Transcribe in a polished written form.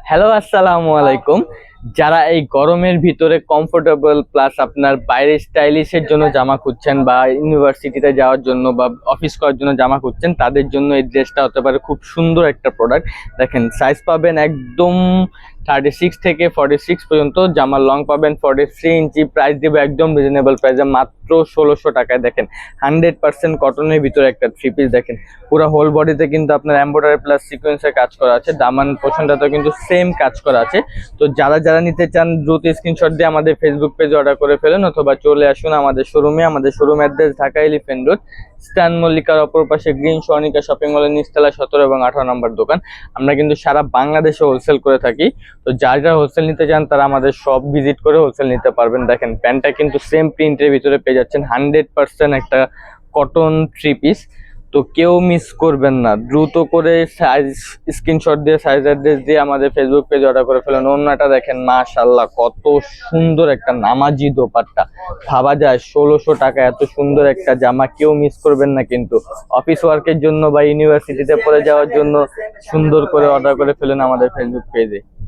Hello, আসসালামু আলাইকুম। যারা এই গরমের ভিতরে কমফোর্টেবল প্লাস আপনার বাইরে স্টাইলিশের জন্য জামা খুঁজছেন বা ইউনিভার্সিটিতে যাওয়ার জন্য বা অফিস করার জন্য জামা খুঁজছেন, তাদের জন্য এই ড্রেসটা হতে পারে খুব সুন্দর একটা প্রোডাক্ট। দেখেন, সাইজ পাবেন একদম 36 থেকে 46 পর্যন্ত, জামার লং পাবেন 43 ইঞ্চি। প্রাইস দিব একদম রিজনেবল প্রাইসে, মাত্র 1600 টাকায়। দেখেন, 100% কটনের ভিতরে একটা থ্রি পিস। দেখেন, পুরো হোল বডিতে কিন্তু আপনার এমব্রয়ডারি প্লাস সিকোয়েন্সের কাজ করা আছে, দামান পোর্শনটাতেও কিন্তু সেম কাজ করা আছে। তো যারা যারা নিতে চান দ্রুত স্ক্রিনশট দিয়ে আমাদের ফেসবুক পেজে অর্ডার করে ফেলুন, অথবা চলে আসুন আমাদের শোরুমে। আমাদের showroom address Dhaka elephant road, স্ট্যান মল্লিকার অপর পাশে গ্রিন সনিকা শপিং মলের নিচতলা 17 এবং 18 নম্বর দোকান। আমরা কিন্তু সারা বাংলাদেশে হোলসেল করে থাকি। তো যারা যারা হোলসেল নিতে চান তারা আমাদের শপ ভিজিট করে হোলসেল নিতে পারবেন। দেখেন, প্যান্টটা কিন্তু সেম প্রিন্টের ভিতরে পেয়ে যাচ্ছেন, 100% একটা কটন থ্রি পিস। তো কেউ মিস করবেন না, দ্রুত করে সাইজ স্ক্রিনশট দিয়ে সাইজ অ্যাড্রেস দিয়ে আমাদের ফেসবুক পেজে অর্ডার করে ফেলুন। ওড়নাটা দেখেন, মাশাআল্লাহ কত সুন্দর একটা নামাজি দোপাট্টা। ভাবা যায় 1600 টাকা এত সুন্দর একটা জামা কেউ মিস করবেন না। কিন্তু অফিস ওয়ার্কের জন্য বা ইউনিভার্সিটিতে পড়ে যাওয়ার জন্য সুন্দর করে অর্ডার করে ফেলুন আমাদের ফেসবুক পেজে।